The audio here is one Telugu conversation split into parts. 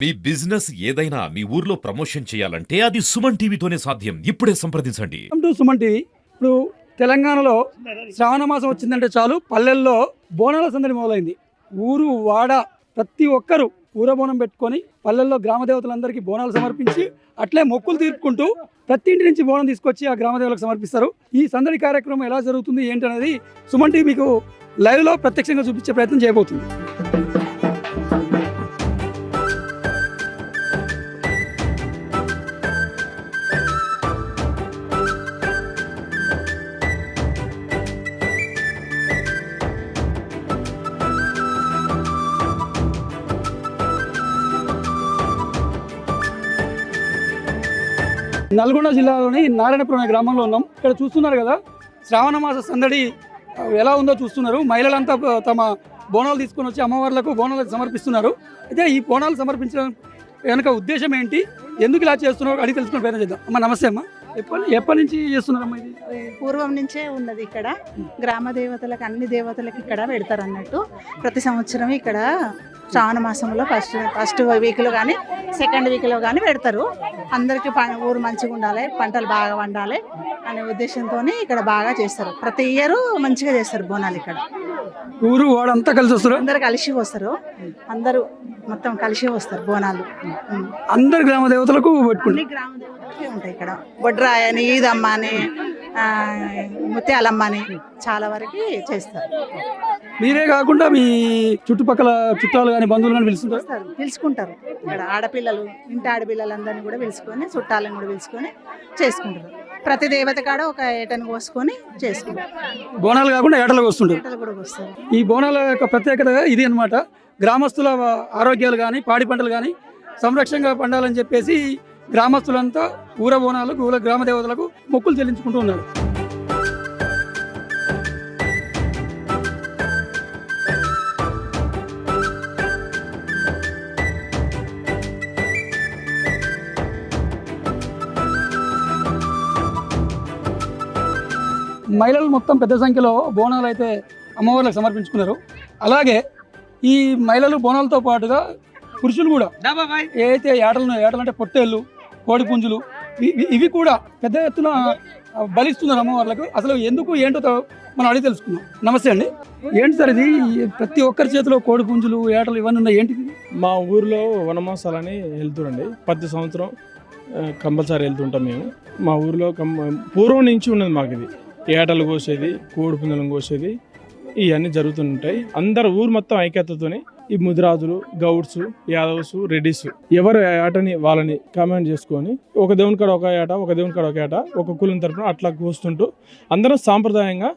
మీ బిజినెస్ ఏదైనా మీ ఊర్లో ప్రమోషన్ చేయాలంటే అది సుమన్ టీవీతోనే సాధ్యం. ఇప్పుడే సంప్రదించండి. Welcome to Suman TV. ఇప్పుడు తెలంగాణలో శ్రావణ మాసం వచ్చిందంటే చాలు పల్లెల్లో బోనాల సందడి మొదలైంది. ఊరు వాడ ప్రతి ఒక్కరు ఊరబోనం పెట్టుకొని పల్లెల్లో గ్రామ దేవతలందరికీ బోనాలు సమర్పించి అట్లే మొక్కులు తీర్పుకుంటూ ప్రతి ఇంటి నుంచి బోనం తీసుకొచ్చి ఆ గ్రామ దేవతలకు సమర్పిస్తారు. ఈ సందడి కార్యక్రమం ఎలా జరుగుతుంది ఏంటనేది సుమన్ టీవీ మీకు లైవ్లో ప్రత్యక్షంగా చూపించే ప్రయత్నం చేయబోతుంది. నల్గొండ జిల్లాలోని నారాయణపురం అనే గ్రామంలో ఉన్నాం. ఇక్కడ చూస్తున్నారు కదా, శ్రావణ మాస సందడి ఎలా ఉందో చూస్తున్నారు. మహిళలంతా తమ బోనాలు తీసుకొని వచ్చి అమ్మవార్లకు బోనాలు సమర్పిస్తున్నారు. అయితే ఈ బోనాలు సమర్పించడం వెనుక ఉద్దేశం ఏంటి, ఎందుకు ఇలా చేస్తున్నారో అడిగి తెలుసుకునే ప్రయత్నం చేద్దాం. అమ్మ నమస్తే అమ్మ. ఎప్పటి నుంచి చేస్తున్నారమ్మా ఇది? పూర్వం నుంచే ఉన్నది. ఇక్కడ గ్రామ దేవతలకు అన్ని దేవతలకు ఇక్కడ పెడతారు అన్నట్టు. ప్రతి సంవత్సరం ఇక్కడ శ్రావణ మాసంలో ఫస్ట్ వీక్లో కానీ సెకండ్ వీక్లో కానీ పెడతారు. అందరికీ ఊరు మంచిగా ఉండాలి, పంటలు బాగా వండాలి అనే ఉద్దేశంతో ఇక్కడ బాగా చేస్తారు. ప్రతి ఇయర్ మంచిగా చేస్తారు బోనాలు. ఇక్కడ ఊరు వాడంతా కలిసి వస్తారు, అందరు కలిసి వస్తారు, అందరూ మొత్తం కలిసి వస్తారు బోనాలు. అందరు గ్రామ దేవతలకు అన్ని గ్రామ దేవతలకి ఉంటాయి ఇక్కడ. బొడ్రాయ అని, ఈదమ్మ అని, ముత్యాలమ్మ అని చాలా వరకు చేస్తారు. మీరే కాకుండా మీ చుట్టుపక్కల చుట్టాలు కానీ బంధువులు కానీ పిలుచుకుంటారు. ఇక్కడ ఆడపిల్లలు, ఇంటి ఆడపిల్లలందరినీ కూడా పిలుచుకొని, చుట్టాలను కూడా పిలుచుకొని చేసుకుంటారు. ప్రతి దేవత కాడ ఒక ఏటను కోసుకొని చేసుకుంటారు. బోనాలు కాకుండా ఏటలు వస్తుంటారు. ఏటలు కూడా వస్తారు. ఈ బోనాల యొక్క ప్రత్యేకత ఇది అన్నమాట. గ్రామస్తుల ఆరోగ్యాలు కానీ పాడి పంటలు కానీ సంరక్షణగా పండాలని చెప్పేసి గ్రామస్తులంతా ఊర బోనాలకు గ్రామ దేవతలకు మొక్కులు చెల్లించుకుంటూ ఉన్నారు. మహిళలు మొత్తం పెద్ద సంఖ్యలో బోనాలు అయితే అమ్మవార్లకు సమర్పించుకున్నారు. అలాగే ఈ మహిళలు బోనాలతో పాటుగా పురుషులు కూడా ఏదైతే ఏటలు అంటే పొట్టేళ్ళు, కోడి పుంజులు ఇవి కూడా పెద్ద ఎత్తున బలిస్తున్నారు అమ్మవార్లకు. అసలు ఎందుకు ఏంటో మనం అడిగి తెలుసుకున్నాం. నమస్తే అండి. ఏంటి సార్ ఇది? ప్రతి ఒక్కరి చేతిలో కోడి పుంజులు, ఏటలు ఇవన్నీ ఉన్నాయి, ఏంటిది? మా ఊరిలో వనమాసాలని వెళ్తుండండి. ప్రతి సంవత్సరం కంపల్సరీ వెళ్తుంటాం మేము. మా ఊరిలో పూర్వం నుంచి ఉన్నది మాకు ఇది. ఏటలు కోసేది, కోడి పుంజలను కోసేది, ఇవన్నీ జరుగుతుంటాయి. అందరు ఊరు మొత్తం ఐక్యతతోనే ఈ ముదిరాజులు, గౌడ్స్, యాదవ్స్, రెడ్డిస్ ఎవరు ఏటని వాళ్ళని కామెంట్ చేసుకొని ఒక దేవుని కాడ ఒక ఏట, ఒక దేవుని కాడ ఒక ఏట, ఒక కులం తరపున అట్లా కోస్తుంటూ అందరం సాంప్రదాయంగా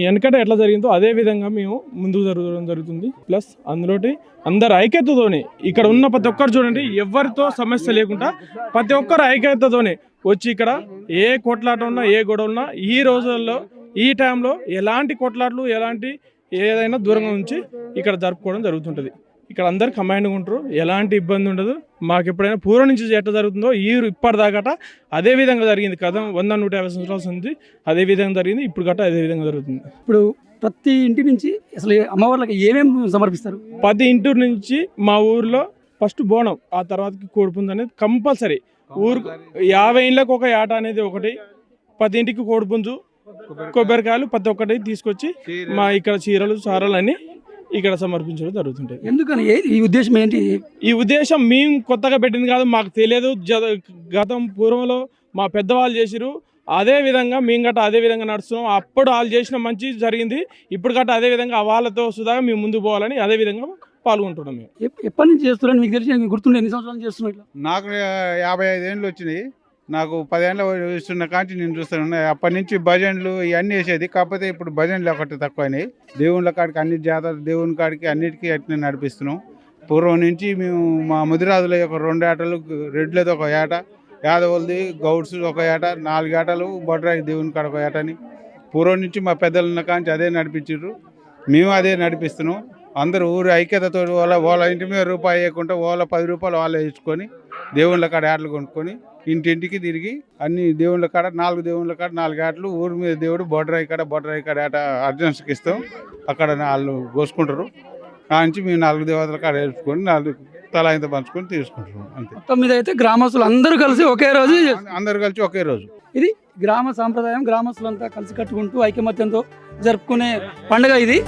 వెనకట ఎట్లా జరిగిందో అదే విధంగా మేము ముందుకు జరుగుతుంది. ప్లస్ అందులోటి అందరు ఐక్యతతోనే ఇక్కడ ఉన్న ప్రతి ఒక్కరు చూడండి, ఎవరితో సమస్య లేకుండా ప్రతి ఒక్కరు ఐక్యతతోనే వచ్చి ఇక్కడ ఏ కొట్లాట ఉన్నా, ఏ గొడవ ఉన్నా ఈ రోజుల్లో ఈ టైంలో ఎలాంటి కొట్లాట్లు, ఎలాంటి ఏదైనా దూరంగా ఉంచి ఇక్కడ జరుపుకోవడం జరుగుతుంటుంది. ఇక్కడ అందరు కంబైన్డ్గా ఉంటారు, ఎలాంటి ఇబ్బంది ఉండదు. మాకు ఎప్పుడైనా పూర్వం నుంచి ఎట్లా జరుగుతుందో ఇప్పటిదాకా అదే విధంగా జరిగింది. కదా 100-150 సంవత్సరాల నుంచి అదే విధంగా జరిగింది. ఇప్పుడు గట్రా అదే విధంగా జరుగుతుంది. ఇప్పుడు ప్రతి ఇంటి నుంచి అసలు అమ్మవార్లకు ఏమేమి సమర్పిస్తారు? ప్రతి ఇంటి నుంచి మా ఊర్లో ఫస్ట్ బోనం, ఆ తర్వాతకి కోడిపుంజు అనేది కంపల్సరీ. ఊరు 50 ఇండ్లకు ఒక ఏట అనేది ఒకటి, 10 ఇంటికి కోడిపుంజు, కొబ్బరికాయలు ప్రతి ఒక్కటి తీసుకొచ్చి మా ఇక్కడ చీరలు, సారాలు అన్ని ఇక్కడ సమర్పించడం జరుగుతుంటాయి. ఎందుకని ఈ ఉద్దేశం ఏంటి? ఈ ఉద్దేశం మేము కొత్తగా పెట్టింది కాదు, మాకు తెలియదు. గతం పూర్వంలో మా పెద్దవాళ్ళు చేసిరు, అదే విధంగా మేము గట్ట అదే విధంగా నడుస్తున్నాం. అప్పుడు వాళ్ళు చేసిన మంచి జరిగింది, ఇప్పుడు గట్ట అదే విధంగా వాళ్ళతో సుధాగా మేము ముందుకు పోవాలని అదే విధంగా పాల్గొంటున్నాం. మేము ఎప్పటి నుంచి చేస్తున్నాను మీకు తెలిసి గుర్తుండే? ఎన్ని సంవత్సరాలు చేస్తున్నాం? నాకు 55 ఏళ్ళు వచ్చినాయి. నాకు 10 ఏళ్ళ ఇస్తున్న కాంచి నేను చూస్తాను. అప్పటి నుంచి భజనలు ఇవన్నీ వేసేది. కాకపోతే ఇప్పుడు భజనలు ఒకటి తక్కువైనాయి. దేవుళ్ళ కాడికి అన్ని జాతర, దేవుని కాడికి అన్నిటికీ అట్నే నడిపిస్తున్నాం. పూర్వం నుంచి మేము మా ముదిరాజుల యొక్క 2 ఏటలు, రెడ్లది ఒక ఏట, యాదవులది, గౌడ్స్ ఒక ఏట, 4 ఏటలు, బొడ్రాయి దేవుని కాడ ఒక ఏటని పూర్వం నుంచి మా పెద్దలు ఉన్న కాంచి అదే నడిపించారు. మేము అదే నడిపిస్తున్నాం. అందరూ ఊరు ఐక్యతతో వాళ్ళ ఇంటి మీద రూపాయి వేయకుండా వాళ్ళ 10 రూపాయలు వాళ్ళే ఇచ్చుకొని దేవుళ్ళ కాడ ఏటలు కొనుక్కొని ఇంటింటికి తిరిగి అన్ని దేవుళ్ళ కాడ 4 దేవుళ్ళ కాడ 4 ఏటలు, ఊరి మీద దేవుడు బొడ్రాయి కాడ ఏట అర్జెన్స్కి ఇస్తాం. అక్కడ వాళ్ళు కోసుకుంటారు. ఆ నుంచి మేము 4 దేవతల కాడ వేసుకొని 4 తలా ఇంత పంచుకొని తీసుకుంటున్నాం అంతే. మొత్తం మీద అయితే గ్రామస్తులు అందరూ కలిసి ఒకే రోజు అందరు కలిసి ఒకే రోజు. ఇది గ్రామ సాంప్రదాయం. గ్రామస్తులంతా కలిసి కట్టుకుంటూ ఐకమత్యంతో జరుపుకునే పండుగ ఇది.